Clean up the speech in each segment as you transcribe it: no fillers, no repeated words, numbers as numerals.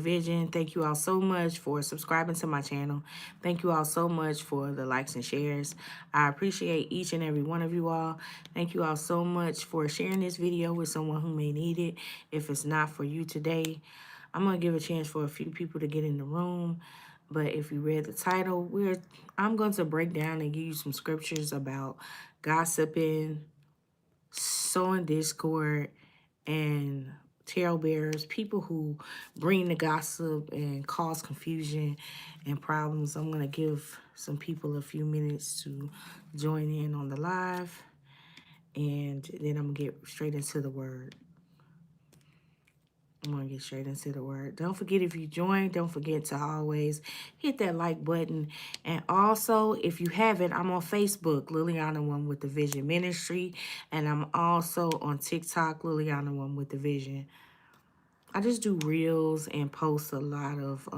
vision. Thank you all so much for subscribing to my channel. Thank you all so much for the likes and shares. I appreciate each and every one of you all. Thank you all so much for sharing this video with someone who may need it. If it's not for you today, I'm going to give a chance for a few people to get in the room. But if you read the title, I'm going to break down and give you some scriptures about gossiping, sowing discord, and talebearers, people who bring the gossip and cause confusion and problems. I'm going to give some people a few minutes to join in on the live, and then I'm going to get straight into the word. I'm going to get straight into the word. Don't forget, if you join, don't forget to always hit that like button. And also, if you haven't, I'm on Facebook, Liliana One with the Vision Ministry. And I'm also on TikTok, Liliana One with the Vision. I just do reels and post a lot of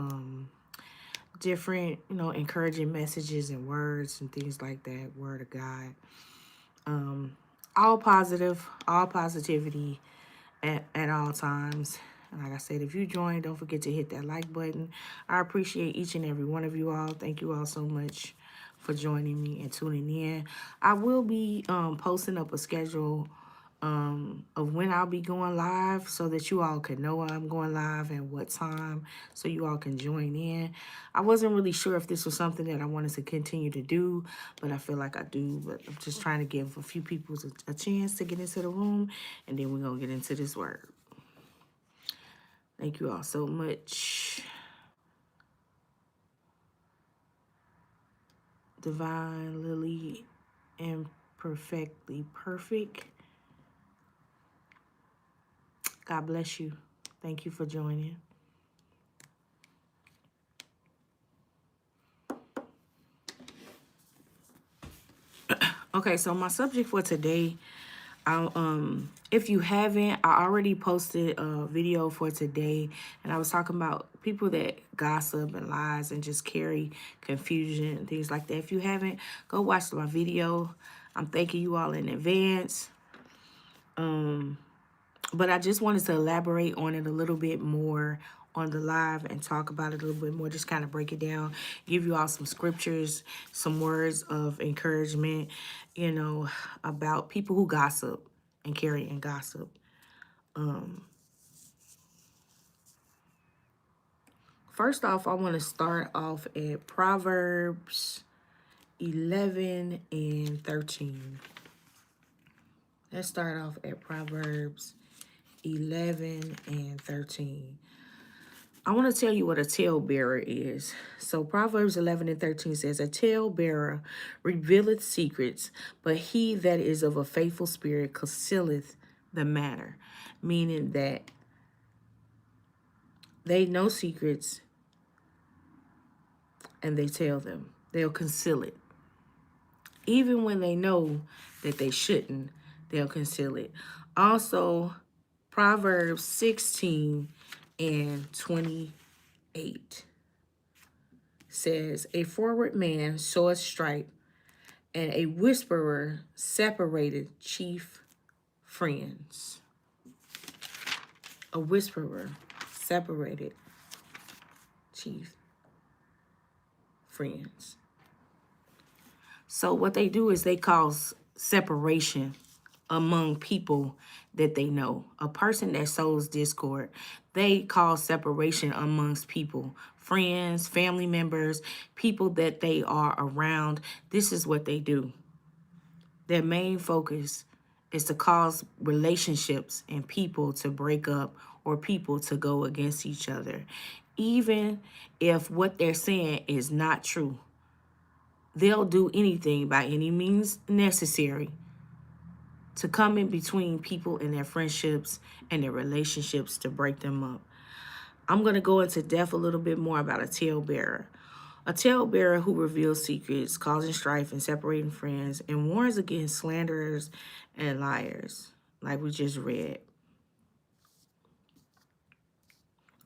different, encouraging messages and words and things like that, word of God. All positive, all positivity at all times. And like I said, if you join, don't forget to hit that like button. I appreciate each and every one of you all. Thank you all so much for joining me and tuning in. I will be posting up a schedule of when I'll be going live so that you all can know when I'm going live and what time, so you all can join in. I wasn't really sure if this was something that I wanted to continue to do, but I feel like I do. But I'm just trying to give a few people a chance to get into the room, and then we're going to get into this word. Thank you all so much. Divine Lily and Perfectly Perfect. God bless you. Thank you for joining. Okay, so my subject for today, if you haven't, I already posted a video for today, and I was talking about people that gossip and lies and just carry confusion and things like that. If you haven't, go watch my video. I'm thanking you all in advance. But I just wanted to elaborate on it a little bit more on the live and talk about it a little bit more, just kind of break it down, give you all some scriptures, some words of encouragement, about people who gossip and carry and gossip. First off, I want to start off at Proverbs 11 and 13. Let's start off at Proverbs 11 and 13. I want to tell you what a talebearer is. So Proverbs 11 and 13 says, a talebearer revealeth secrets, but he that is of a faithful spirit concealeth the matter. Meaning that they know secrets and they tell them. They'll conceal it. Even when they know that they shouldn't, they'll conceal it. Also, Proverbs 16 and 28 says, a forward man soweth strife, and a whisperer separated chief friends. A whisperer separated chief friends. So what they do is they cause separation among people that they know. A person that sows discord, they cause separation amongst people, friends, family members, people that they are around. This is what they do. Their main focus is to cause relationships and people to break up or people to go against each other, even if what they're saying is not true. They'll do anything by any means necessary to come in between people and their friendships and their relationships to break them up. I'm going to go into depth a little bit more about a talebearer. A talebearer who reveals secrets, causing strife and separating friends, and warns against slanderers and liars, like we just read.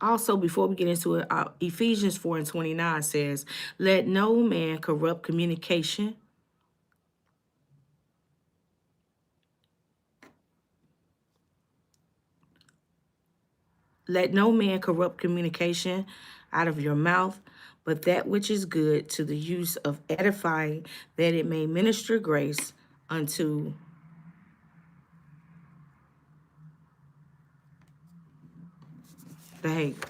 Also, before we get into it, Ephesians 4 and 29 says, let no man corrupt communication. Let no man corrupt communication out of your mouth, but that which is good to the use of edifying, that it may minister grace unto the haters.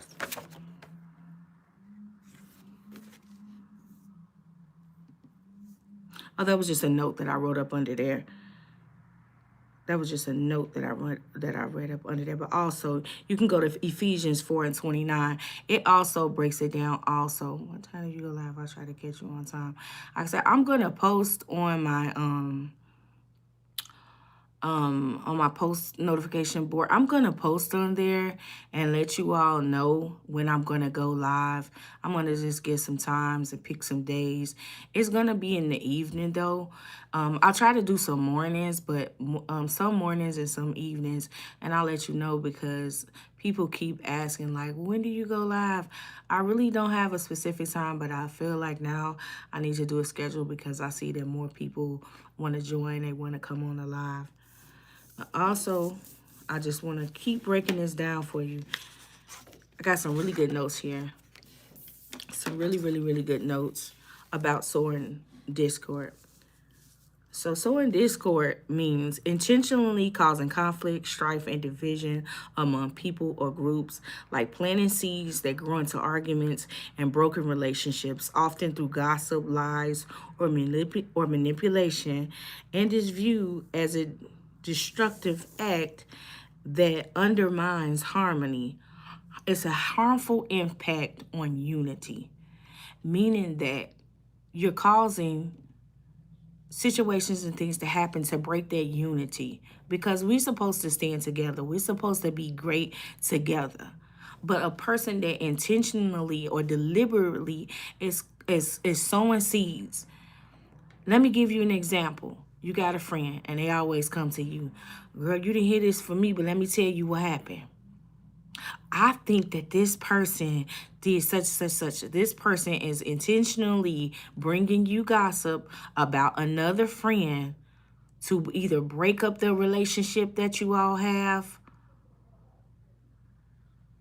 Oh, that was just a note that I wrote up under there. That was just a note that I read up under there. But also, you can go to Ephesians 4:29. It also breaks it down. Also, what time did you go live? I'll try to catch you on time. Like I said, I'm gonna post on my post notification board. I'm going to post on there and let you all know when I'm going to go live. I'm going to just get some times and pick some days. It's going to be in the evening though. I'll try to do some mornings, but some mornings and some evenings. And I'll let you know because people keep asking like, when do you go live? I really don't have a specific time, but I feel like now I need to do a schedule because I see that more people want to join. They want to come on the live. Also, I just want to keep breaking this down for you. I got some really good notes here. Some really, really, really good notes about sowing discord. So sowing discord means intentionally causing conflict, strife, and division among people or groups, like planting seeds that grow into arguments and broken relationships, often through gossip, lies, or manipulation, and is viewed as a destructive act that undermines harmony. It's a harmful impact on unity, meaning that you're causing situations and things to happen to break that unity because we're supposed to stand together. We're supposed to be great together. But a person that intentionally or deliberately is sowing seeds. Let me give you an example. You got a friend and they always come to you. Girl, you didn't hear this from me, but let me tell you what happened. I think that this person did such. This person is intentionally bringing you gossip about another friend to either break up the relationship that you all have.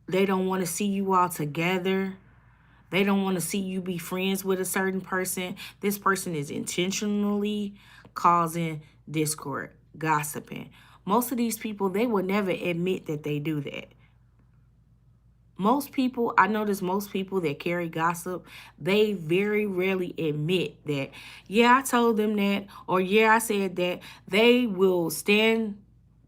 They don't want to see you all together. They don't want to see you be friends with a certain person. This person is intentionally causing discord, gossiping. Most of these people, they will never admit that they do that. Most people, I notice most people that carry gossip, they very rarely admit that, yeah, I told them that, or yeah, I said that. They will stand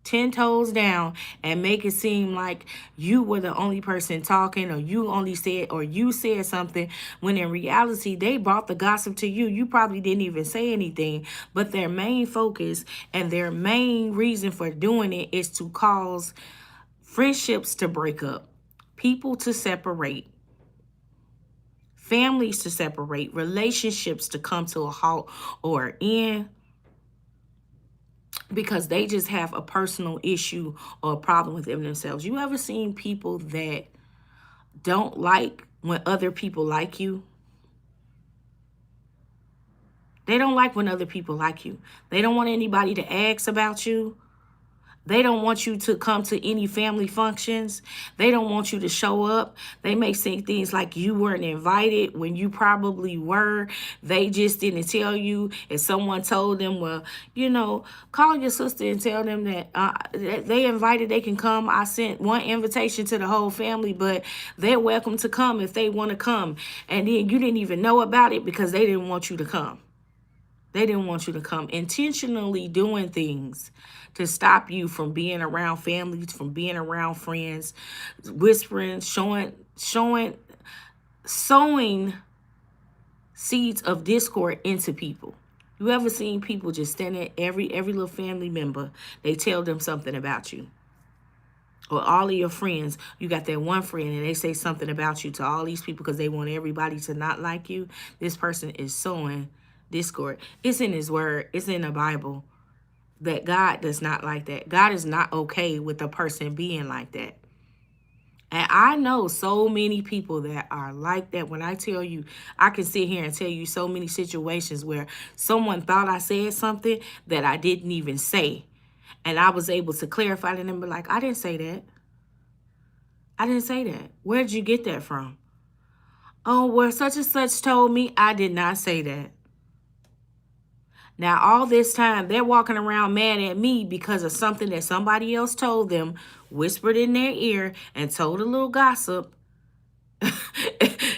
10 toes down and make it seem like you were the only person talking, or you only said, or you said something, when in reality, they brought the gossip to you. You probably didn't even say anything, but their main focus and their main reason for doing it is to cause friendships to break up, people to separate, families to separate, relationships to come to a halt or end because they just have a personal issue or a problem with them themselves. You ever seen people that don't like when other people like you? They don't like when other people like you. They don't want anybody to ask about you. They don't want you to come to any family functions. They don't want you to show up. They may say things like you weren't invited when you probably were. They just didn't tell you. If someone told them, well, call your sister and tell them that they invited, they can come. I sent one invitation to the whole family, but they're welcome to come if they want to come. And then you didn't even know about it because they didn't want you to come. They didn't want you to come. Intentionally doing things to stop you from being around families, from being around friends, whispering, sowing seeds of discord into people. You ever seen people just stand at every little family member, they tell them something about you? Or all of your friends, you got that one friend and they say something about you to all these people because they want everybody to not like you. This person is sowing discord. It's in his word. It's in the Bible that God does not like that. God is not okay with a person being like that. And I know so many people that are like that. When I tell you, I can sit here and tell you so many situations where someone thought I said something that I didn't even say. And I was able to clarify it and be like, I didn't say that. I didn't say that. Where did you get that from? Oh, well, such and such told me. I did not say that. Now, all this time, they're walking around mad at me because of something that somebody else told them, whispered in their ear, and told a little gossip.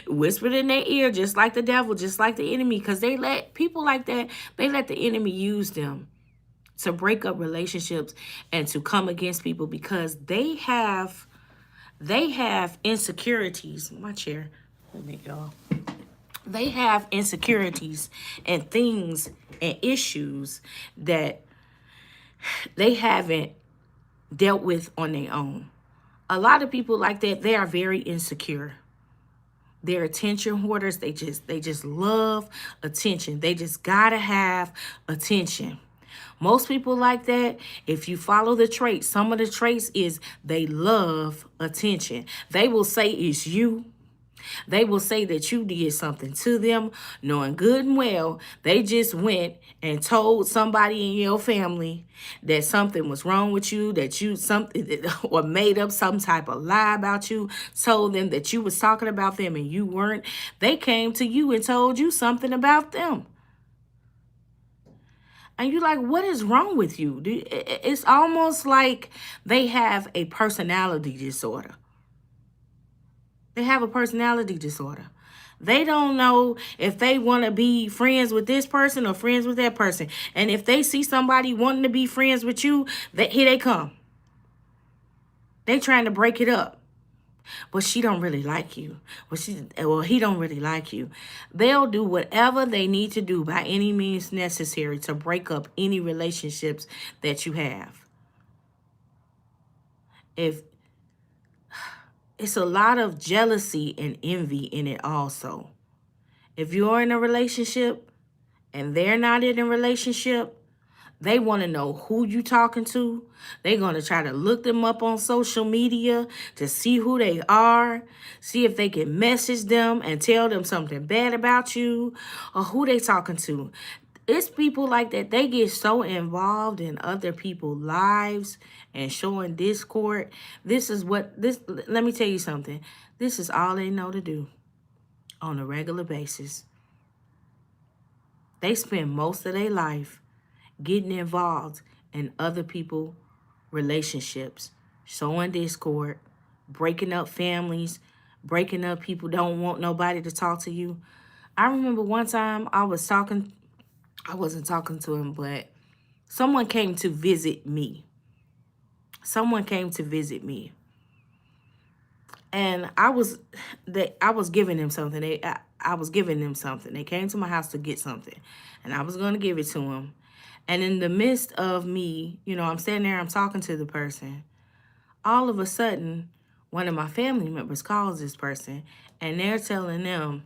Whispered in their ear, just like the devil, just like the enemy, because they let people like that, they let the enemy use them to break up relationships and to come against people because they have insecurities. My chair, let me go. They have insecurities and things and issues that they haven't dealt with on their own. A lot of people like that, they are very insecure. They're attention hoarders. They just love attention. They just gotta have attention. Most people like that, if you follow the traits, some of the traits is they love attention. They will say it's you. They will say that you did something to them, knowing good and well they just went and told somebody in your family that something was wrong with you, that you something or made up some type of lie about you, told them that you was talking about them and you weren't. They came to you and told you something about them. And you're like, what is wrong with you? It's almost like they have a personality disorder. They have a personality disorder. They don't know if they want to be friends with this person or friends with that person. And if they see somebody wanting to be friends with you, here they come. They trying to break it up. But she don't really like you. Well, he don't really like you. They'll do whatever they need to do by any means necessary to break up any relationships that you have. If it's a lot of jealousy and envy in it also. If you're in a relationship and they're not in a relationship, they want to know who you talking to. They're going to try to look them up on social media to see who they are, see if they can message them and tell them something bad about you or who they talking to. It's people like that. They get so involved in other people's lives and showing discord. Let me tell you something. This is all they know to do on a regular basis. They spend most of their life getting involved in other people's relationships, showing discord, breaking up families, breaking up people don't want nobody to talk to you. I remember one time I wasn't talking to him, but someone came to visit me. Someone came to visit me. And I was giving them something. I was giving them something. They came to my house to get something, and I was going to give it to them. And in the midst of me, I'm standing there, I'm talking to the person. All of a sudden, one of my family members calls this person, and they're telling them,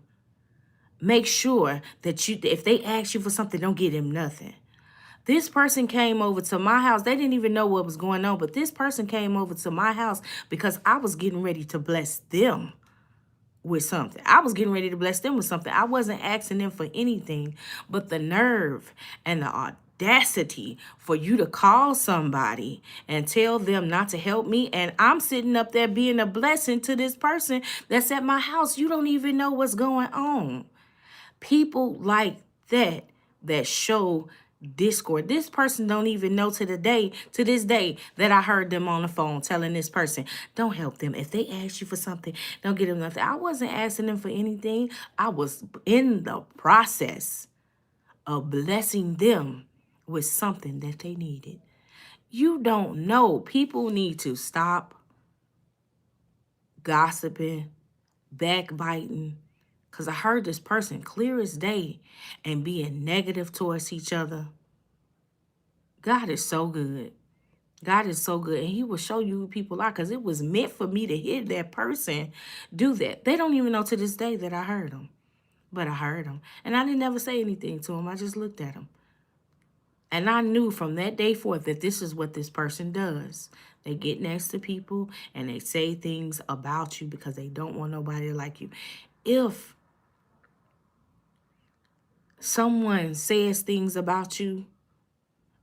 make sure that if they ask you for something, don't give them nothing. This person came over to my house. They didn't even know what was going on, but this person came over to my house because I was getting ready to bless them with something. I was getting ready to bless them with something. I wasn't asking them for anything, but the nerve and the audacity for you to call somebody and tell them not to help me, and I'm sitting up there being a blessing to this person that's at my house. You don't even know what's going on. People like that show discord. This person don't even know to this day that I heard them on the phone telling this person, don't help them. If they ask you for something, don't get them nothing. I wasn't asking them for anything. I was in the process of blessing them with something that they needed. You don't know. People need to stop gossiping, backbiting, because I heard this person clear as day and being negative towards each other. God is so good. God is so good. And he will show you who people are, because it was meant for me to hear that person do that. They don't even know to this day that I heard them. But I heard them. And I didn't ever say anything to them. I just looked at them. And I knew from that day forth that this is what this person does. They get next to people and they say things about you because they don't want nobody to like you. If someone says things about you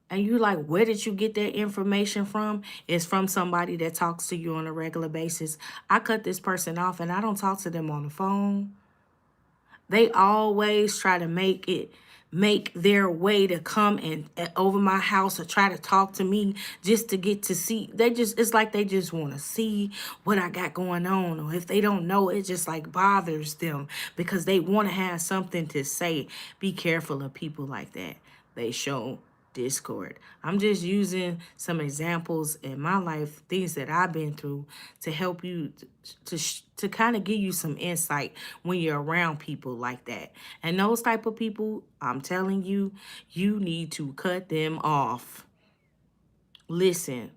And you like, where did you get that information from? It's from somebody that talks to you on a regular basis. I cut this person off and I don't talk to them on the phone. They always try to make their way to come and over my house or try to talk to me just to get to see. It's like they just want to see what I got going on. Or if they don't know, it just like bothers them because they want to have something to say. Be careful of people like that. They show discord. I'm just using some examples in my life, things that I've been through, to help you to kind of give you some insight when you're around people like that. And those type of people, I'm telling you, you need to cut them off. Listen,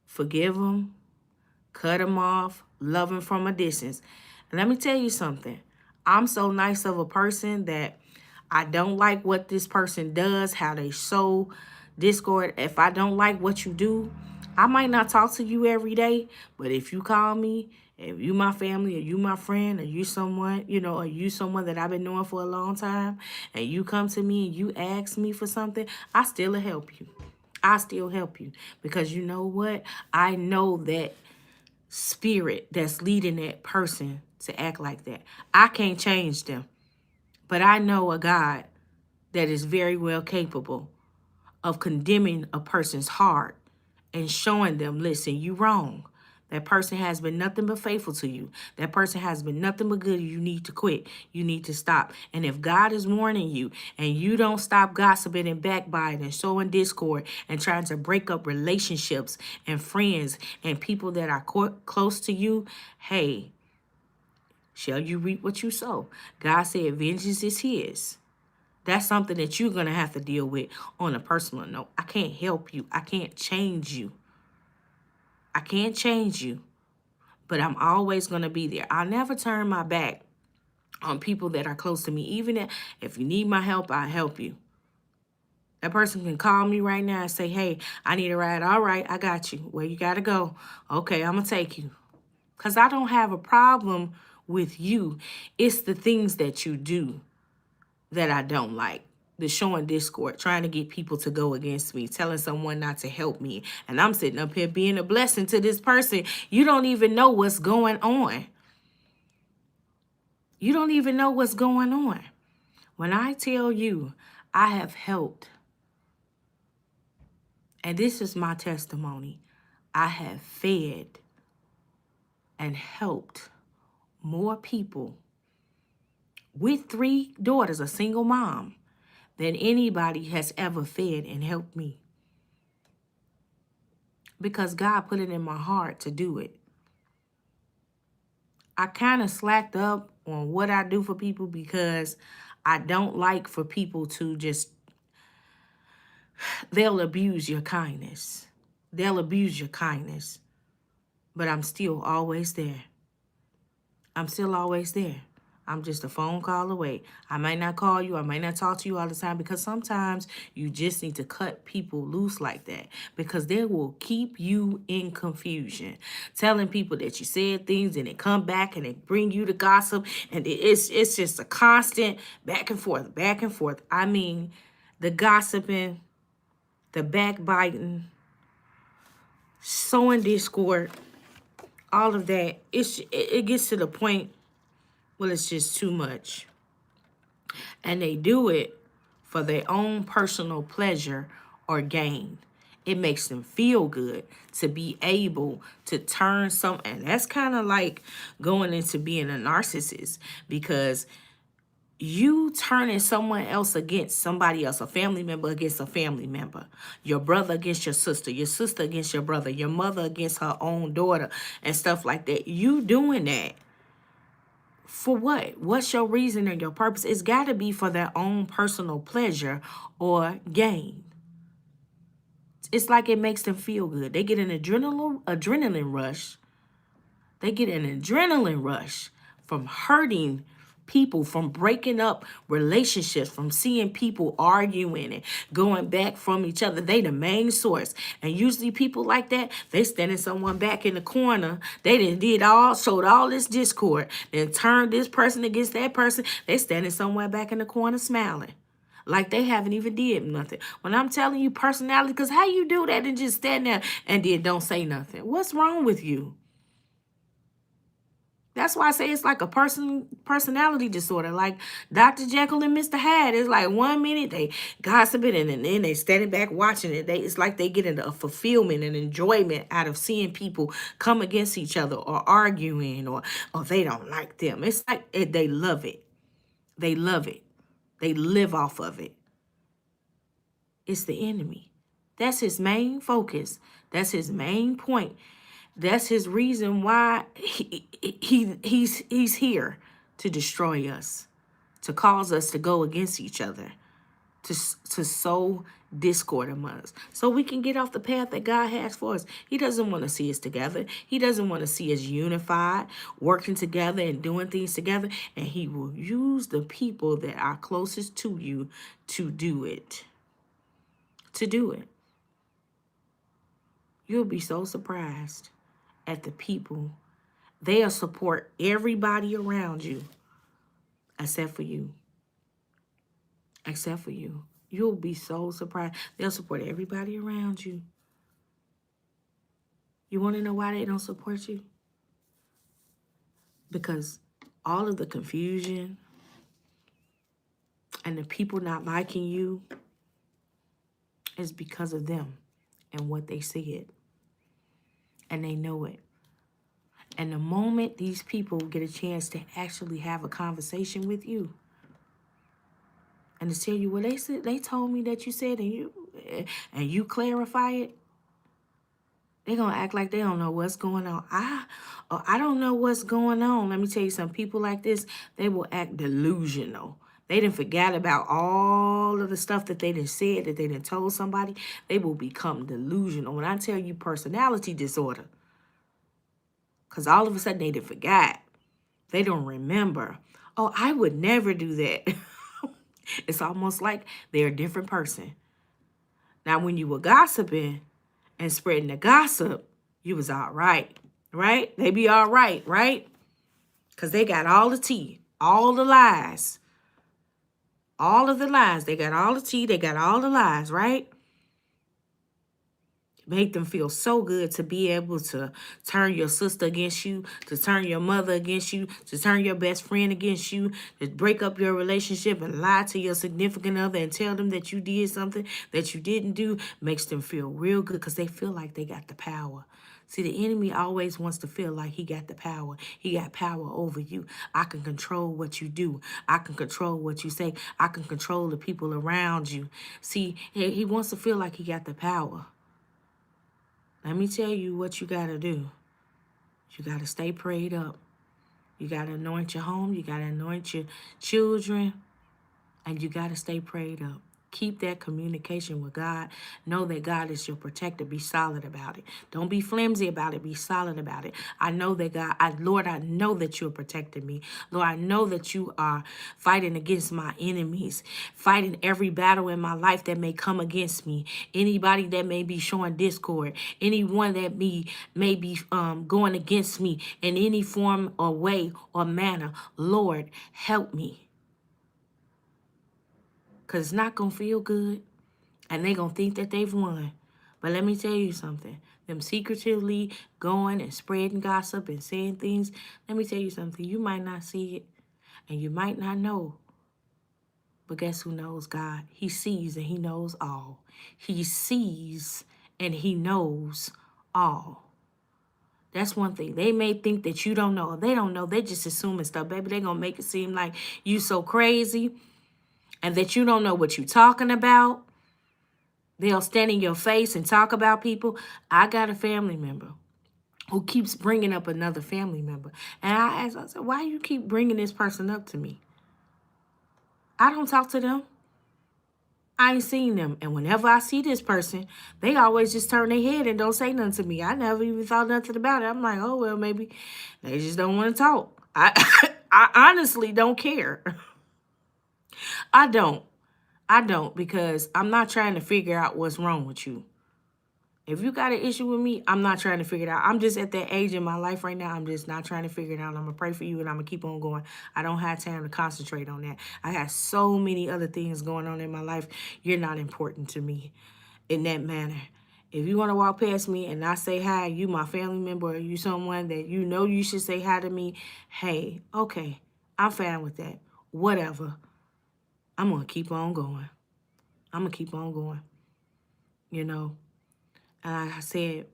forgive them, cut them off, love them from a distance. And let me tell you something. I'm so nice of a person that I don't like what this person does, how they sow discord. If I don't like what you do, I might not talk to you every day, but if you call me, if you my family, or you my friend, or you someone, or you someone that I've been knowing for a long time, and you come to me and you ask me for something, I still help you. I still help you because you know what? I know that spirit that's leading that person to act like that. I can't change them, but I know a God that is very well capable of condemning a person's heart and showing them, listen, you wrong. That person has been nothing but faithful to you. That person has been nothing but good. You need to quit. You need to stop. And if God is warning you and you don't stop gossiping and backbiting and sowing discord and trying to break up relationships and friends and people that are close to you, hey, shall you reap what you sow? God said vengeance is his. That's something that you're going to have to deal with on a personal note. I can't help you. I can't change you. I can't change you, but I'm always going to be there. I'll never turn my back on people that are close to me. Even if you need my help, I'll help you. That person can call me right now and say, hey, I need a ride. All right, I got you. Where you got to go? Okay, I'm going to take you. Because I don't have a problem with you. It's the things that you do that I don't like. The showing discord, trying to get people to go against me, telling someone not to help me. And I'm sitting up here being a blessing to this person. You don't even know what's going on. You don't even know what's going on. When I tell you I have helped, and this is my testimony, I have fed and helped more people with 3 daughters, a single mom, than anybody has ever fed and helped me. Because God put it in my heart to do it. I kind of slacked up on what I do for people because I don't like for people to just, they'll abuse your kindness. They'll abuse your kindness. But I'm still always there. I'm still always there. I'm just a phone call away. I might not call you. I might not talk to you all the time because sometimes you just need to cut people loose like that because they will keep you in confusion. Telling people that you said things and they come back and they bring you the gossip and it's just a constant back and forth, back and forth. I mean, the gossiping, the backbiting, sowing discord, all of that, it gets to the point, well, it's just too much. And they do it for their own personal pleasure or gain. It makes them feel good to be able to turn some, and that's kind of like going into being a narcissist because you turning someone else against somebody else, a family member against a family member, your brother against your sister against your brother, your mother against her own daughter, and stuff like that. You doing that for what? What's your reason and your purpose? It's got to be for their own personal pleasure or gain. It's like it makes them feel good. They get an adrenaline rush. They get an adrenaline rush from hurting people, from breaking up relationships, from seeing people arguing and going back from each other. They the main source. And usually people like that, they standing someone back in the corner. They showed all this discord, then turned this person against that person. They standing somewhere back in the corner smiling. like they haven't even did nothing. When I'm telling you personality, because how you do that and just stand there and then don't say nothing? What's wrong with you? That's why I say it's like a personality disorder, like Dr. Jekyll and Mr. Hyde. It's like 1 minute they gossiping and then they standing back watching it. It's like they get a fulfillment and enjoyment out of seeing people come against each other or arguing or they don't like them. It's like they love it. They love it. They live off of it. It's the enemy. That's his main focus. That's his main point. That's his reason why he's here to destroy us, to cause us to go against each other, to sow discord among us, so we can get off the path that God has for us. He doesn't want to see us together. He doesn't want to see us unified, working together and doing things together. And he will use the people that are closest to you to do it. To do it. You'll be so surprised at the people. They'll support everybody around you except for you. Except for you. You'll be so surprised. They'll support everybody around you. You want to know why they don't support you? Because all of the confusion and the people not liking you is because of them and what they said. And they know it. And the moment these people get a chance to actually have a conversation with you and to tell you what they said, they told me that you said, and you clarify it, they're going to act like they don't know what's going on. I don't know what's going on. Let me tell you, some people like this, they will act delusional. They didn't forget about all of the stuff that they done said, that they done told somebody. They will become delusional. When I tell you personality disorder, because all of a sudden they done forgot. They don't remember. Oh, I would never do that. It's almost like they're a different person. Now, when you were gossiping and spreading the gossip, you was all right, right? They be all right, right? Because they got all the tea, all the lies. All of the lies. They got all the tea, they got all the lies, right? Make them feel so good to be able to turn your sister against you, to turn your mother against you, to turn your best friend against you, to break up your relationship and lie to your significant other and tell them that you did something that you didn't do. Makes them feel real good because they feel like they got the power. See, the enemy always wants to feel like he got the power. He got power over you. I can control what you do. I can control what you say. I can control the people around you. See, he wants to feel like he got the power. Let me tell you what you got to do. You got to stay prayed up. You got to anoint your home. You got to anoint your children. And you got to stay prayed up. Keep that communication with God. Know that God is your protector. Be solid about it. Don't be flimsy about it. Be solid about it. I know that Lord, I know that you're protecting me. Lord, I know that you are fighting against my enemies, fighting every battle in my life that may come against me. Anybody that may be showing discord, anyone that may be going against me in any form or way or manner. Lord, help me. Because it's not going to feel good. And they're going to think that they've won. But let me tell you something. Them secretively going and spreading gossip and saying things. Let me tell you something. You might not see it. And you might not know. But guess who knows God? He sees and he knows all. He sees and he knows all. That's one thing. They may think that you don't know. They don't know. They're just assuming stuff. Baby, they're going to make it seem like you so crazy. And that you don't know what you're talking about. They'll stand in your face and talk about people. I got a family member who keeps bringing up another family member. And I asked, I said, why you keep bringing this person up to me? I don't talk to them. I ain't seen them. And whenever I see this person, they always just turn their head and don't say nothing to me. I never even thought nothing about it. I'm like, oh, well, maybe they just don't want to talk. I honestly don't care. I don't because I'm not trying to figure out what's wrong with you. If you got an issue with me, I'm not trying to figure it out. I'm just at that age in my life right now. I'm just not trying to figure it out. I'm going to pray for you and I'm going to keep on going. I don't have time to concentrate on that. I got so many other things going on in my life. You're not important to me in that manner. If you want to walk past me and not say hi, you my family member, or you someone that you know you should say hi to me, hey, okay, I'm fine with that. Whatever. I'm going to keep on going. I'm going to keep on going, you know. And like I said,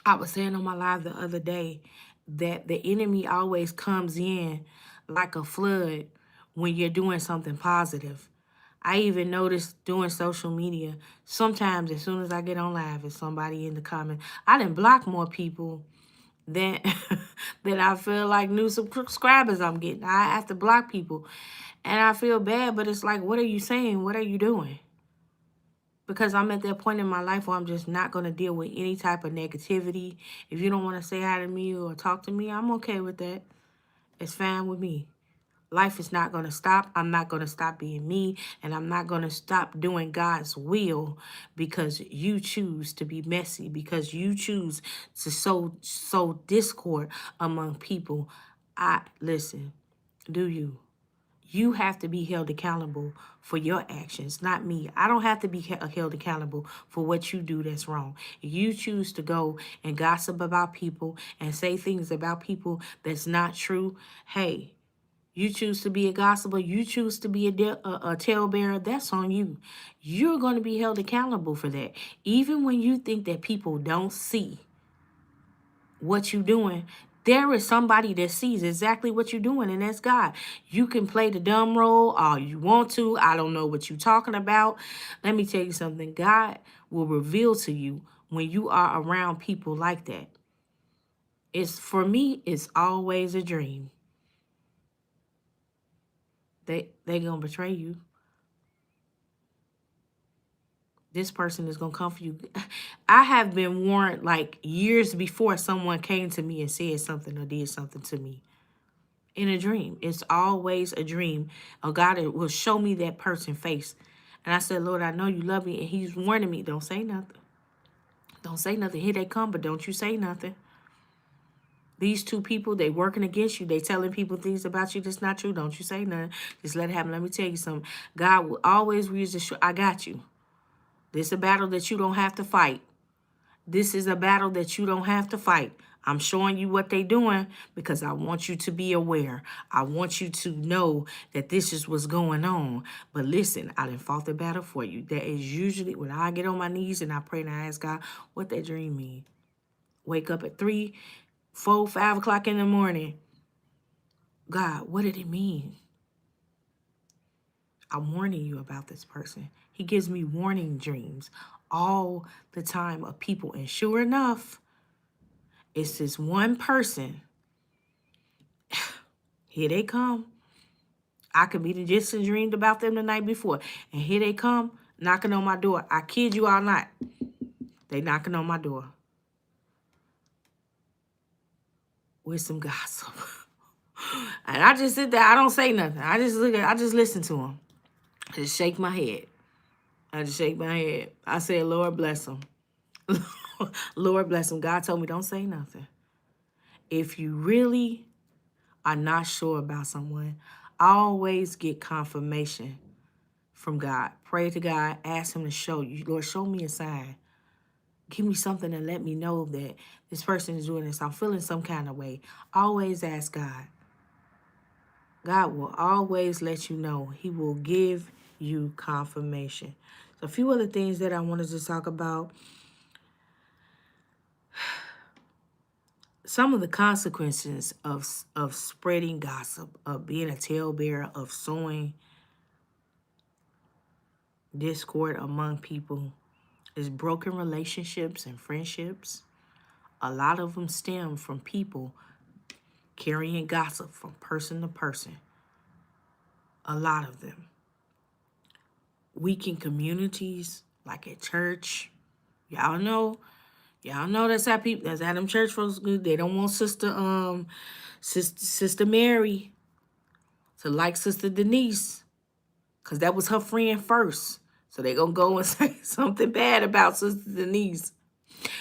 I was saying on my live the other day that the enemy always comes in like a flood when you're doing something positive. I even noticed doing social media, sometimes as soon as I get on live, it's somebody in the comment. I didn't block more people than than I feel like new subscribers I'm getting. I have to block people. And I feel bad, but it's like, what are you saying? What are you doing? Because I'm at that point in my life where I'm just not going to deal with any type of negativity. If you don't want to say hi to me or talk to me, I'm okay with that. It's fine with me. Life is not going to stop. I'm not going to stop being me. And I'm not going to stop doing God's will because you choose to be messy, because you choose to sow discord among people. Listen, do you? You have to be held accountable for your actions, not me. I don't have to be held accountable for what you do that's wrong. If you choose to go and gossip about people and say things about people that's not true, hey, you choose to be a gossiper, you choose to be a talebearer, that's on you. You're going to be held accountable for that. Even when you think that people don't see what you're doing, there is somebody that sees exactly what you're doing, and that's God. You can play the dumb role all you want to. I don't know what you're talking about. Let me tell you something. God will reveal to you when you are around people like that. For me, it's always a dream. They gonna betray you. This person is gonna come for you. I have been warned like years before someone came to me and said something or did something to me. In a dream. It's always a dream. Oh, God will show me that person's face. And I said, Lord, I know you love me. And he's warning me, don't say nothing. Don't say nothing. Here they come, but don't you say nothing. These two people, they working against you. They telling people things about you that's not true. Don't you say nothing. Just let it happen. Let me tell you something. God will always reassure, I got you. This is a battle that you don't have to fight. This is a battle that you don't have to fight. I'm showing you what they're doing because I want you to be aware. I want you to know that this is what's going on. But listen, I done fought the battle for you. That is usually when I get on my knees and I pray and I ask God, what that dream mean? Wake up at 3, 4, 5 o'clock in the morning. God, what did it mean? I'm warning you about this person. He gives me warning dreams all the time of people. And sure enough, it's this one person. Here they come. I could be just dreamed about them the night before. And here they come, knocking on my door. I kid you all not. They knocking on my door with some gossip. And I just sit there. I don't say nothing. I just listen to them. I just shake my head. I said, Lord bless them. Lord bless them. God told me don't say nothing. If you really are not sure about someone, always get confirmation from God. Pray to God. Ask him to show you. Lord, show me a sign. Give me something to let me know that this person is doing this. I'm feeling some kind of way. Always ask God. God will always let you know. He will give you confirmation. So a few other things that I wanted to talk about. Some of the consequences of spreading gossip, of being a talebearer, of sowing discord among people is broken relationships and friendships. A lot of them stem from people carrying gossip from person to person. A lot of them. Weaken communities, like at church. Y'all know that's how them church folks do. They don't want Sister Mary to like Sister Denise, because that was her friend first. So they gonna go and say something bad about Sister Denise.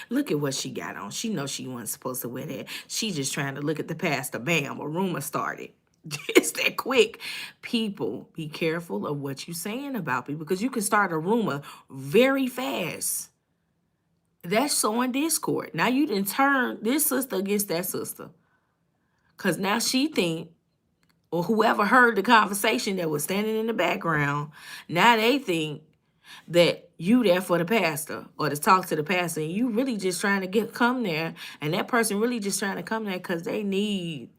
Look at what she got on. She knows she wasn't supposed to wear that. She just trying to look at the pastor. Bam, a rumor started. Just that quick. People, be careful of what you're saying about people because you can start a rumor very fast. That's sowing discord. Now you didn't turn this sister against that sister. Because now she think, or whoever heard the conversation that was standing in the background, now they think that you there for the pastor or to talk to the pastor, and you really just trying to come there, and that person really just trying to come there because they need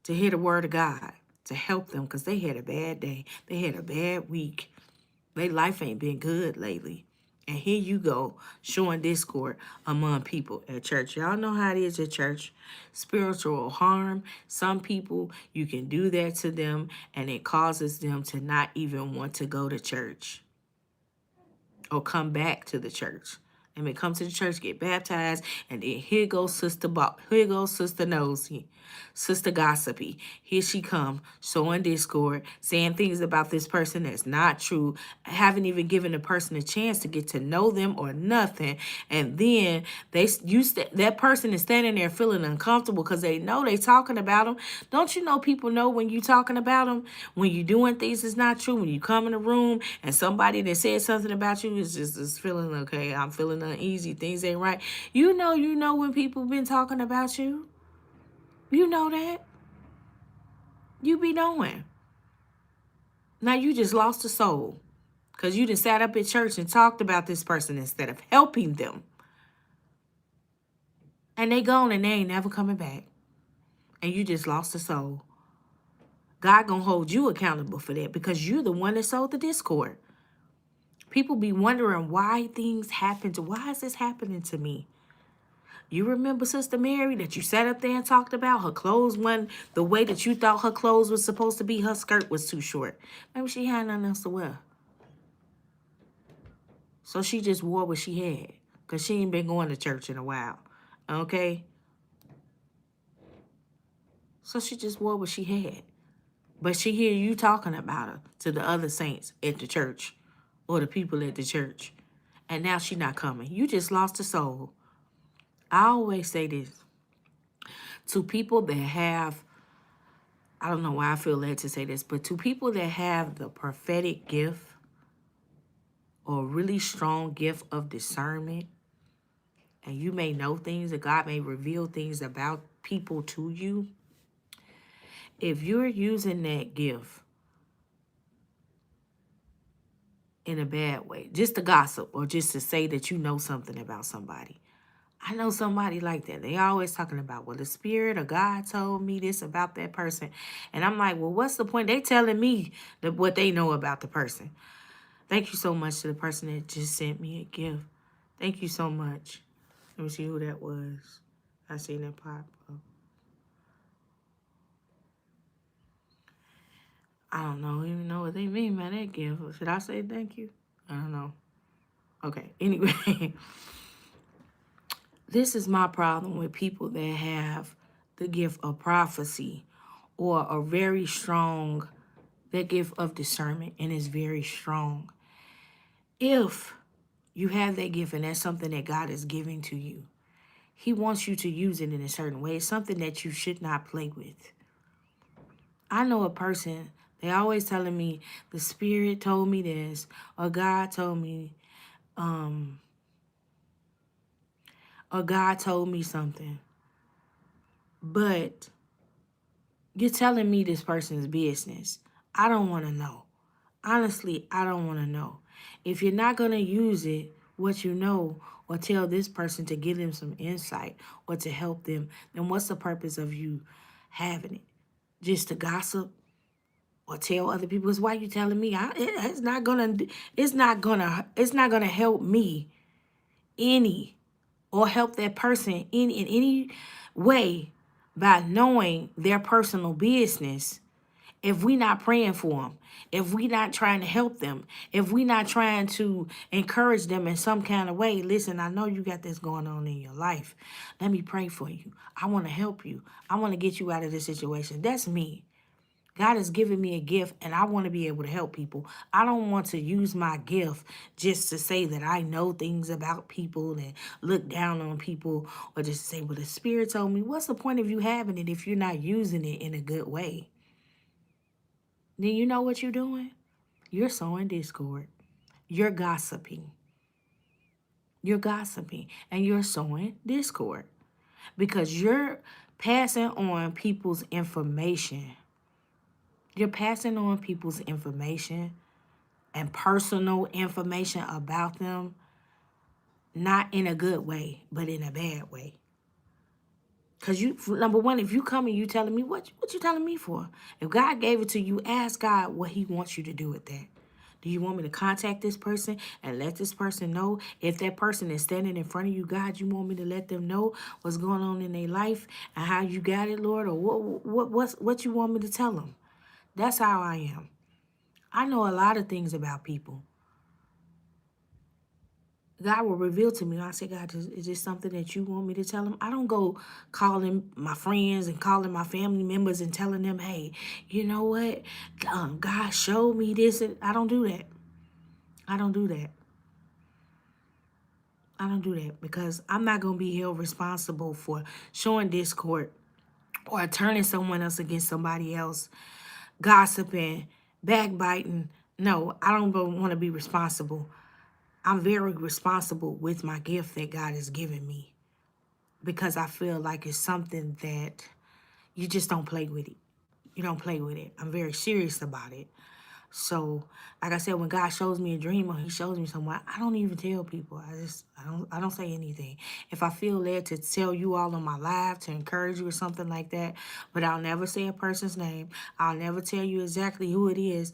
to hear the word of God to help them because they had a bad day. They had a bad week. Their life ain't been good lately. And here you go, showing discord among people at church. Y'all know how it is at church. Spiritual harm. Some people, you can do that to them, and it causes them to not even want to go to church or come back to the church. And they come to the church, get baptized, and then here goes here goes Sister Nosy, Sister Gossipy. Here she come, sowing discord, saying things about this person that's not true, haven't even given the person a chance to get to know them or nothing. And then that person is standing there feeling uncomfortable because they know they talking about them. Don't you know people know when you talking about them? When you doing things that's not true, when you come in a room and somebody that said something about you is feeling, okay, I'm feeling uneasy, things ain't right. You know when people been talking about you. You know that. You be knowing. Now you just lost a soul because you just sat up at church and talked about this person instead of helping them. And they gone and they ain't never coming back. And you just lost a soul. God gonna hold you accountable for that because you're the one that sowed the discord. People be wondering why things happen why is this happening to me? You remember Sister Mary that you sat up there and talked about? Her clothes wasn't the way that you thought her clothes was supposed to be. Her skirt was too short. Maybe she had nothing else to wear. So she just wore what she had because she ain't been going to church in a while. Okay? So she just wore what she had. But she hear you talking about her to the other saints at the church or the people at the church. And now she not coming. You just lost a soul. I always say this to people that have, I don't know why I feel led to say this, but to people that have the prophetic gift or really strong gift of discernment, and you may know things, that God may reveal things about people to you. If you're using that gift in a bad way, just to gossip or just to say that you know something about somebody. I know somebody like that. They always talking about, well, the Spirit of God told me this about that person. And I'm like, well, what's the point? They telling me what they know about the person. Thank you so much to the person that just sent me a gift. Thank you so much. Let me see who that was. I seen that pop up. I don't even know what they mean by that gift. Should I say thank you? I don't know. Okay, anyway. This is my problem with people that have the gift of prophecy or a very strong, that gift of discernment, and is very strong. If you have that gift and that's something that God is giving to you, He wants you to use it in a certain way. It's something that you should not play with. I know a person, they always telling me, the Spirit told me this, or God told me, or God told me something. But you're telling me this person's business. I don't want to know. Honestly, I don't want to know. If you're not going to use it, what you know, or tell this person to give them some insight or to help them, then what's the purpose of you having it? Just to gossip or tell other people? It's why you telling me. It's not gonna help me any or help that person in any way by knowing their personal business if we not praying for them, if we not trying to help them, if we not trying to encourage them in some kind of way. Listen, I know you got this going on in your life. Let me pray for you. I want to help you. I want to get you out of this situation. That's me. God has given me a gift and I want to be able to help people. I don't want to use my gift just to say that I know things about people and look down on people, or just say, well, the Spirit told me. What's the point of you having it if you're not using it in a good way? Then you know what you're doing? You're sowing discord. You're gossiping. You're gossiping and you're sowing discord because you're passing on people's information. You're passing on people's information and personal information about them, not in a good way, but in a bad way. Because you, number one, if you come and you telling me, what you telling me for? If God gave it to you, ask God what he wants you to do with that. Do you want me to contact this person and let this person know? If that person is standing in front of you, God, you want me to let them know what's going on in their life and how you got it, Lord? Or what you want me to tell them? That's how I am. I know a lot of things about people. God will reveal to me. I say, God, is this something that you want me to tell him? I don't go calling my friends and calling my family members and telling them, hey, you know what? God showed me this. And I don't do that. I don't do that. I don't do that because I'm not going to be held responsible for showing discord or turning someone else against somebody else, gossiping, backbiting. No, I don't want to be responsible. I'm very responsible with my gift that God has given me, because I feel like it's something that you just don't play with it. You don't play with it. I'm very serious about it. So, like I said, when God shows me a dream or he shows me someone, I don't even tell people. I don't say anything. If I feel led to tell you all on my live to encourage you or something like that, but I'll never say a person's name. I'll never tell you exactly who it is.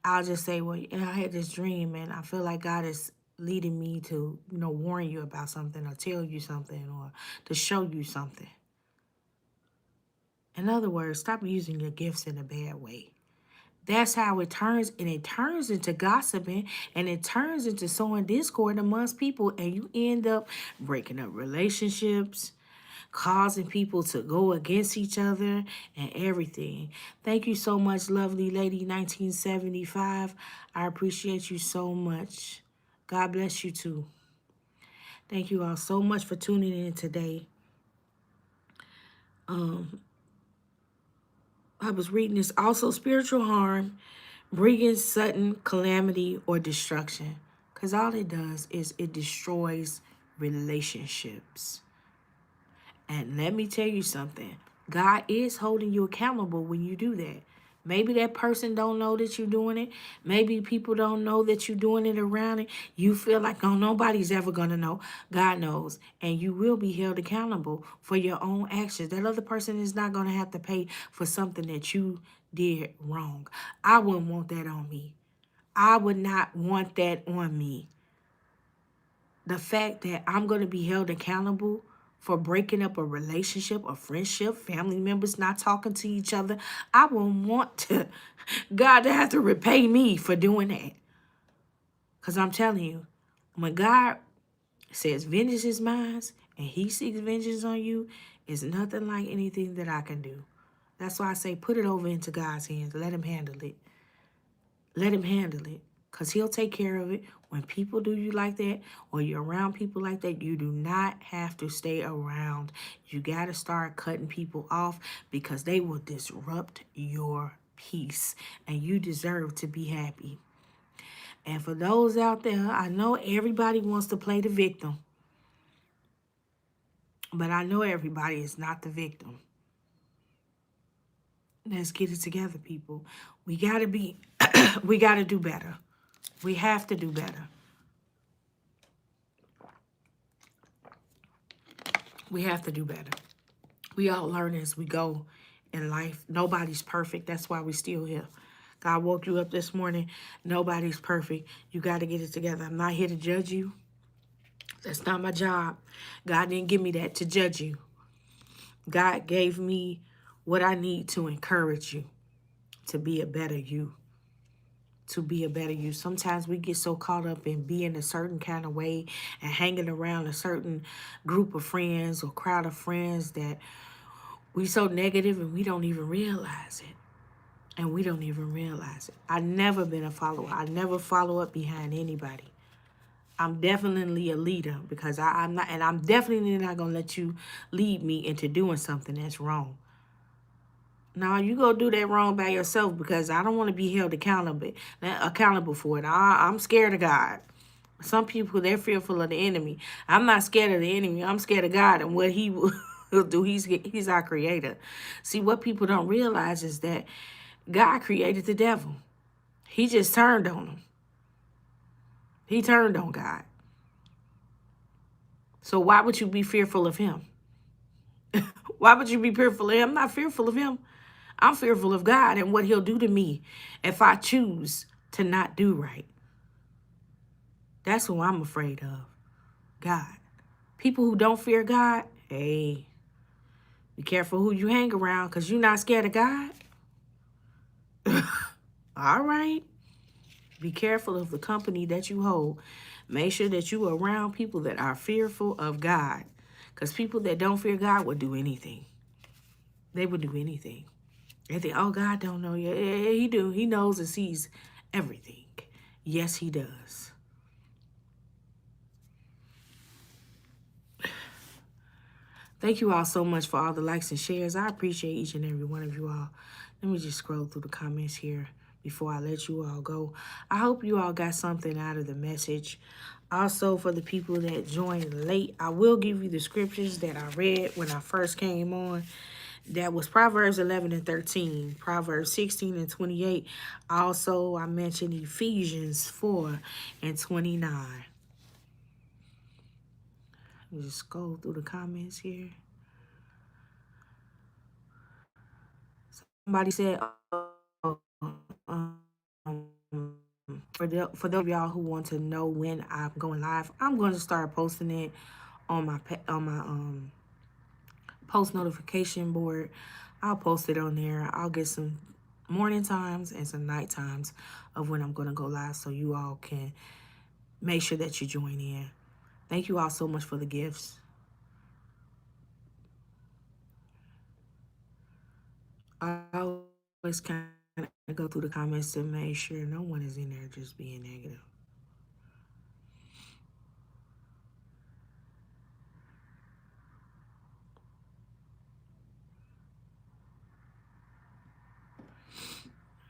I'll just say, well, yeah, I had this dream and I feel like God is leading me to, warn you about something or tell you something or to show you something. In other words, stop using your gifts in a bad way. That's how it turns, and it turns into gossiping, and it turns into sowing discord amongst people, and you end up breaking up relationships, causing people to go against each other, and everything. Thank you so much, lovely lady 1975. I appreciate you so much. God bless you too. Thank you all so much for tuning in today. I was reading this also, spiritual harm, bringing sudden calamity or destruction. Because all it does is it destroys relationships. And let me tell you something. God is holding you accountable when you do that. Maybe that person don't know that you're doing it. Maybe people don't know that you're doing it around it. You feel like, oh, nobody's ever going to know. God knows. And you will be held accountable for your own actions. That other person is not going to have to pay for something that you did wrong. I wouldn't want that on me. I would not want that on me. The fact that I'm going to be held accountable for breaking up a relationship, a friendship, family members not talking to each other, I wouldn't want God to have to repay me for doing that. Because I'm telling you, when God says vengeance is mine and he seeks vengeance on you, it's nothing like anything that I can do. That's why I say put it over into God's hands. Let him handle it. Let him handle it. Because he'll take care of it. When people do you like that, or you're around people like that, you do not have to stay around. You got to start cutting people off because they will disrupt your peace. And you deserve to be happy. And for those out there, I know everybody wants to play the victim. But I know everybody is not the victim. Let's get it together, people. We got to be, we got to do better. We have to do better. We have to do better. We all learn as we go in life. Nobody's perfect. That's why we're still here. God woke you up this morning. Nobody's perfect. You got to get it together. I'm not here to judge you. That's not my job. God didn't give me that to judge you. God gave me what I need to encourage you to be a better you. To be a better you. Sometimes we get so caught up in being a certain kind of way and hanging around a certain group of friends or crowd of friends that we so negative and we don't even realize it. And we don't even realize it. I've never been a follower. I never follow up behind anybody. I'm definitely a leader because I'm not, and I'm definitely not gonna let you lead me into doing something that's wrong. Now you go do that wrong by yourself because I don't want to be held accountable for it. I'm scared of God. Some people, they're fearful of the enemy. I'm not scared of the enemy. I'm scared of God and what He will do. He's our creator. See, what people don't realize is that God created the devil. He just turned on him. He turned on God. So why would you be fearful of him? Why would you be fearful of him? I'm not fearful of him. I'm fearful of God and what he'll do to me if I choose to not do right. That's who I'm afraid of. God. People who don't fear God, hey, be careful who you hang around because you're not scared of God. All right. Be careful of the company that you hold. Make sure that you are around people that are fearful of God. Because people that don't fear God would do anything. They would do anything. They think, oh, God don't know you. Yeah, he do. He knows and sees everything. Yes, he does. Thank you all so much for all the likes and shares. I appreciate each and every one of you all. Let me just scroll through the comments here before I let you all go. I hope you all got something out of the message. Also, for the people that joined late, I will give you the scriptures that I read when I first came on. That was Proverbs 11 and 13, Proverbs 16 and 28. Also, I mentioned Ephesians 4 and 29. Let me just scroll through the comments here. Somebody said, oh, um, for those of y'all who want to know when I'm going live, I'm going to start posting it on my post notification board. I'll post it on there. I'll get some morning times and some night times of when I'm going to go live so you all can make sure that you join in. Thank you all so much for the gifts. I always kind of go through the comments to make sure no one is in there just being negative.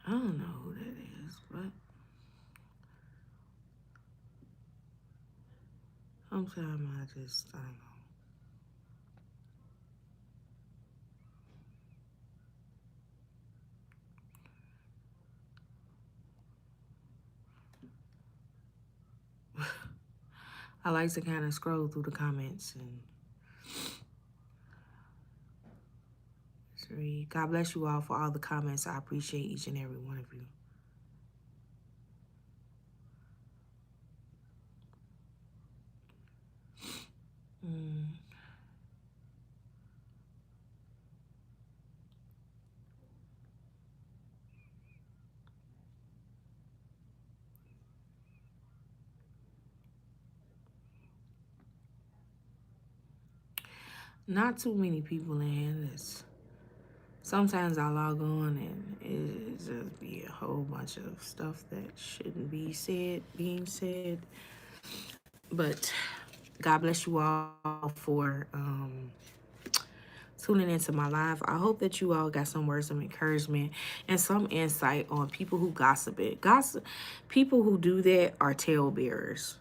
I don't know who that is, but sometimes I don't know. I like to kind of scroll through the comments and read. God bless you all for all the comments. I appreciate each and every one of you. Not too many people in here. Sometimes I log on and it just be a whole bunch of stuff that shouldn't be being said. But God bless you all for tuning into my live. I hope that you all got some words of encouragement and some insight on people who gossip it. People who do that are talebearers.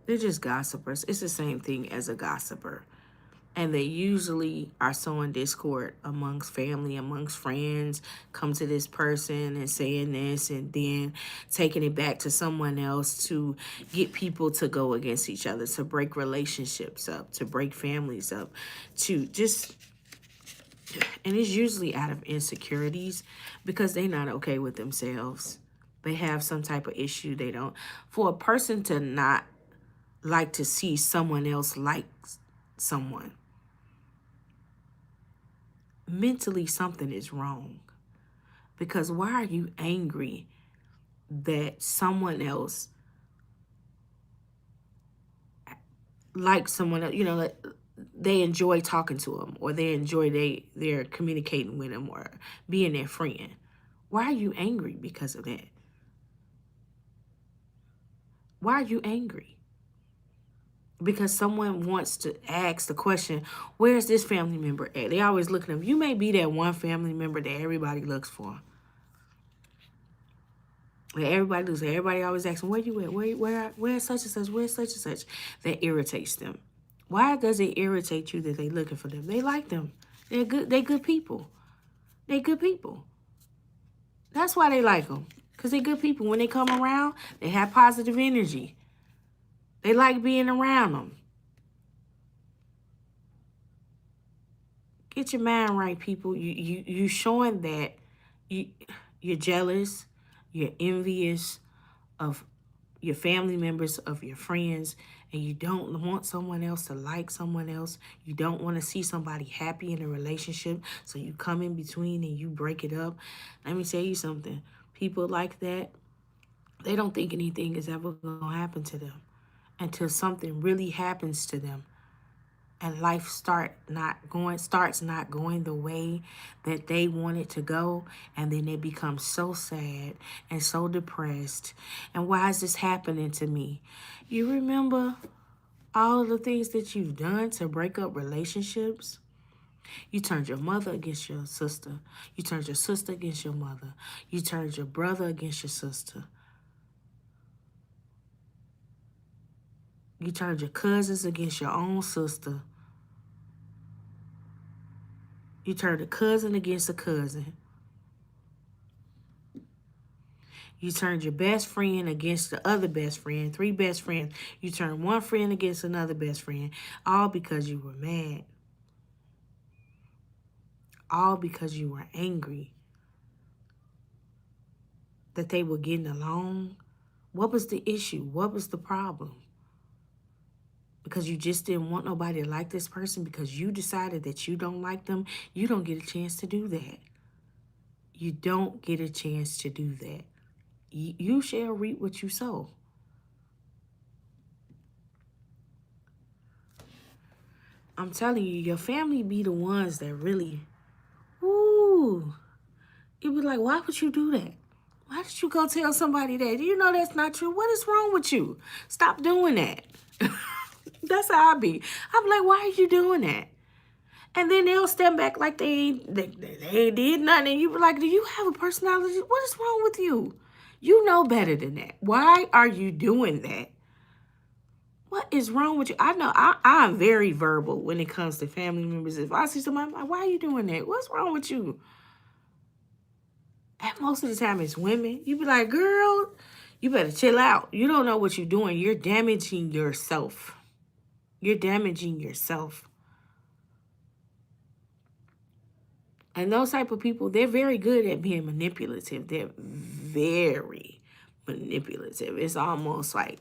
They're just gossipers. It's the same thing as a gossiper. And they usually are sowing discord amongst family, amongst friends, come to this person and saying this and then taking it back to someone else to get people to go against each other, to break relationships up, to break families up, to just, and it's usually out of insecurities because they're not okay with themselves. They have some type of issue. They don't, for a person to not like to see someone else like someone, mentally something is wrong. Because why are you angry that someone else likes someone else, like they enjoy talking to them or they enjoy they're communicating with them or being their friend? Why are you angry because of that? Why are you angry? Because someone wants to ask the question, where's this family member at? They always looking at them. You may be that one family member that everybody looks for. Everybody always asking, where you at? Where's such and such? Where's such and such? That irritates them. Why does it irritate you that they looking for them? They like them. They're good. They good people. They good people. That's why they like them. Because they good people. When they come around, they have positive energy. They like being around them. Get your mind right, people. You showing that you're jealous, you're envious of your family members, of your friends, and you don't want someone else to like someone else. You don't want to see somebody happy in a relationship, so you come in between and you break it up. Let me tell you something. People like that, they don't think anything is ever going to happen to them until something really happens to them. And life starts not going the way that they want it to go, and then they become so sad and so depressed. And why is this happening to me? You remember all of the things that you've done to break up relationships? You turned your mother against your sister. You turned your sister against your mother. You turned your brother against your sister. You turned your cousins against your own sister. You turned a cousin against a cousin. You turned your best friend against the other best friend, 3 best friends. You turned one friend against another best friend, all because you were mad. All because you were angry that they were getting along. What was the issue? What was the problem? Because you just didn't want nobody to like this person, because you decided that you don't like them. You don't get a chance to do that. You don't get a chance to do that. You shall reap what you sow. I'm telling you, your family be the ones that really, ooh, you be like, why would you do that? Why did you go tell somebody that? You know that's not true. What is wrong with you? Stop doing that. That's how I be. I'm like, why are you doing that? And then they'll step back like they ain't did nothing. And you be like, do you have a personality? What is wrong with you? You know better than that. Why are you doing that? What is wrong with you? I know I'm very verbal when it comes to family members. If I see somebody, I'm like, why are you doing that? What's wrong with you? And most of the time it's women. You be like, girl, you better chill out. You don't know what you're doing. You're damaging yourself. You're damaging yourself. And those type of people, they're very good at being manipulative. They're very manipulative. It's almost like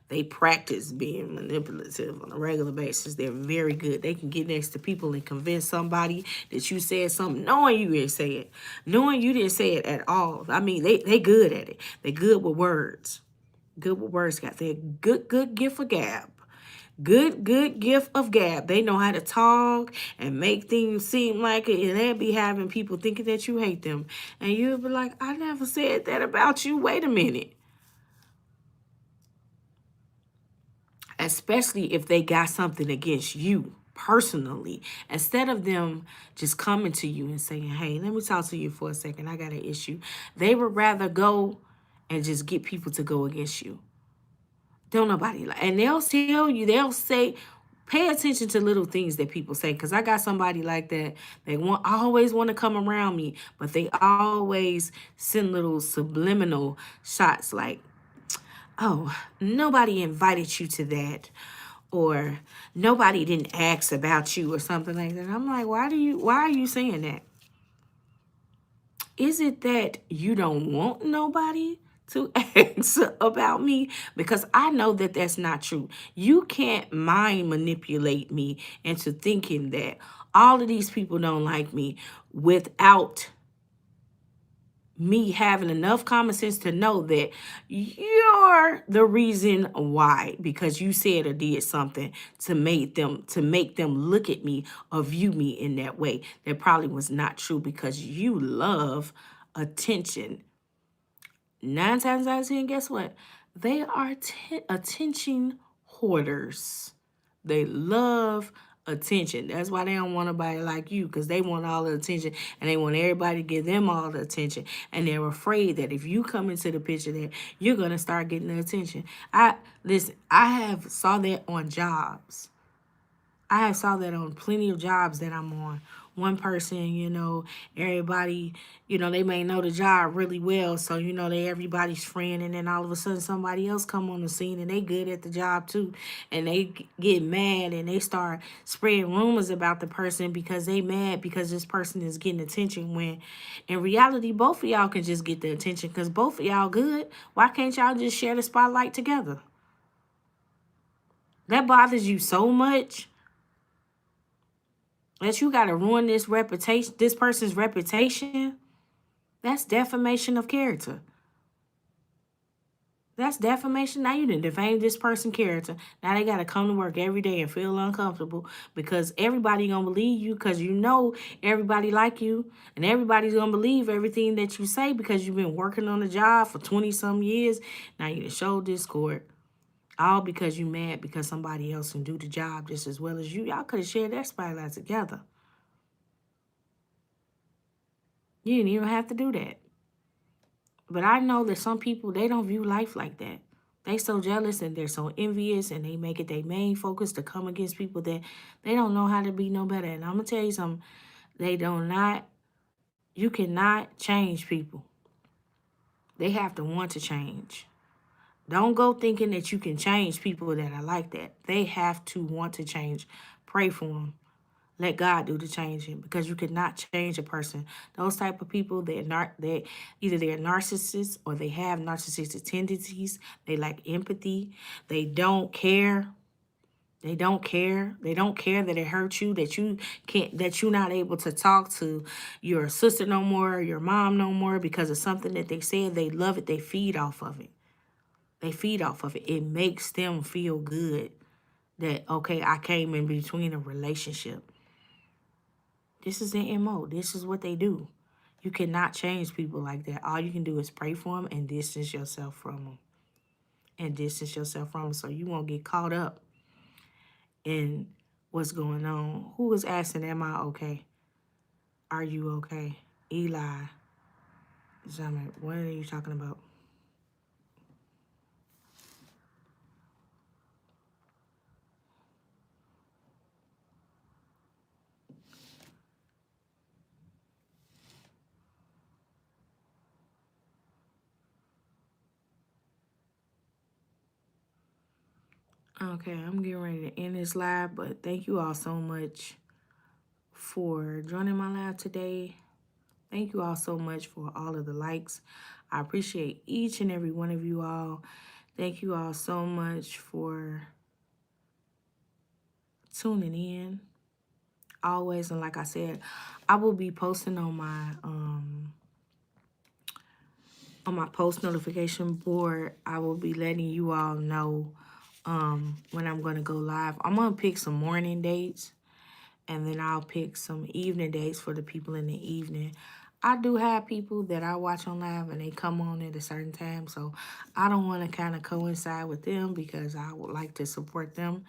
they practice being manipulative on a regular basis. They're very good. They can get next to people and convince somebody that you said something, knowing you didn't say it, knowing you didn't say it at all. I mean, they good at it. They're good with words. Good with words, guys. They're good gift of gab. Good gift of gab. They know how to talk and make things seem like it, and they'll be having people thinking that you hate them. And you'll be like, I never said that about you. Wait a minute. Especially if they got something against you personally. Instead of them just coming to you and saying, hey, let me talk to you for a second. I got an issue. They would rather go and just get people to go against you. Don't nobody like, and they'll tell you, they'll say, pay attention to little things that people say. Because I got somebody like that. They always want to come around me, but they always send little subliminal shots like, oh, nobody invited you to that, or nobody didn't ask about you, or something like that. I'm like, why are you saying that? Is it that you don't want nobody to ask about me? Because I know that that's not true. You can't mind manipulate me into thinking that all of these people don't like me without me having enough common sense to know that you're the reason why, because you said or did something to make them look at me or view me in that way. That probably was not true, because you love attention. 9 times out of 10, guess what? They are attention hoarders. They love attention. That's why they don't want nobody like you, because they want all the attention and they want everybody to give them all the attention. And they're afraid that if you come into the picture that you're gonna start getting the attention. I have saw that on jobs. I have saw that on plenty of jobs that I'm on. One person, everybody, they may know the job really well, so they everybody's friend, and then all of a sudden somebody else come on the scene and they good at the job too, and they get mad and they start spreading rumors about the person because they mad because this person is getting attention, when in reality both of y'all can just get the attention because both of y'all good. Why can't y'all just share the spotlight together? That bothers you so much that you got to ruin this person's reputation. That's defamation of character. That's defamation. Now you didn't defame this person's character. Now they got to come to work every day and feel uncomfortable because everybody going to believe you, because everybody like you, and everybody's going to believe everything that you say because you've been working on the job for 20-some years. Now you done showed discord. All because you mad because somebody else can do the job just as well as you. Y'all could have shared that spotlight together. You didn't even have to do that. But I know that some people, they don't view life like that. They so jealous and they're so envious, and they make it their main focus to come against people that they don't know how to be no better. And I'm going to tell you something. You cannot change people. They have to want to change. Don't go thinking that you can change people that are like that. They have to want to change. Pray for them. Let God do the changing, because you cannot change a person. Those type of people, they either they're narcissists or they have narcissistic tendencies. They lack empathy. They don't care. They don't care. They don't care that it hurts you, that you're not able to talk to your sister no more, or your mom no more because of something that they said. They love it. They feed off of it. It makes them feel good that, okay, I came in between a relationship. This is their MO. This is what they do. You cannot change people like that. All you can do is pray for them and distance yourself from them. So you won't get caught up in what's going on. Who was asking, am I okay? Are you okay? Eli. Zaman, what are you talking about? Okay, I'm getting ready to end this live, but thank you all so much for joining my live today. Thank you all so much for all of the likes. I appreciate each and every one of you all. Thank you all so much for tuning in always. And like I said, I will be posting on my post notification board. I will be letting you all know when I'm going to go live. I'm going to pick some morning dates, and then I'll pick some evening dates for the people in the evening. I do have people that I watch on live and they come on at a certain time, so I don't want to kind of coincide with them because I would like to support them,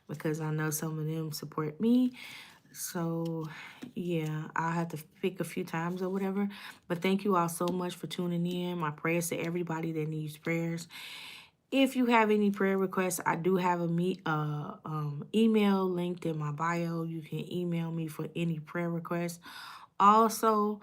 because I know some of them support me. So, yeah, I'll have to pick a few times or whatever. But thank you all so much for tuning in. My prayers to everybody that needs prayers. If you have any prayer requests, I do have email linked in my bio. You can email me for any prayer requests. Also,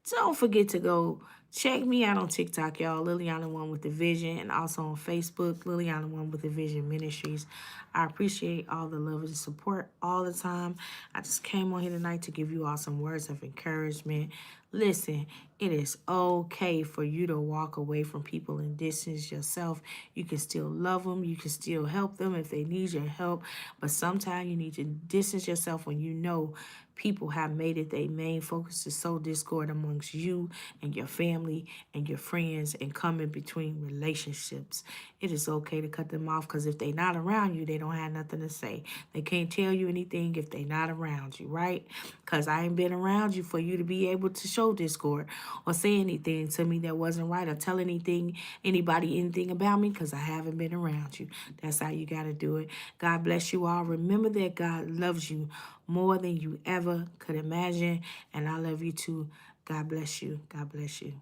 don't forget to go check me out on TikTok, y'all. Liliana One with the Vision. And also on Facebook, Liliana One with the Vision Ministries. I appreciate all the love and support all the time. I just came on here tonight to give you all some words of encouragement. Listen, it is okay for you to walk away from people and distance yourself. You can still love them. You can still help them if they need your help. But sometimes you need to distance yourself when you know people have made it their main focus to sow discord amongst you and your family family and your friends and come in between relationships. It is okay to cut them off, because if they not around you, they don't have nothing to say. They can't tell you anything if they not around you, right? Because I ain't been around you for you to be able to show discord or say anything to me that wasn't right, or tell anybody anything about me, because I haven't been around you. That's how you got to do it. God bless you all. Remember that God loves you more than you ever could imagine. And I love you too. God bless you. God bless you.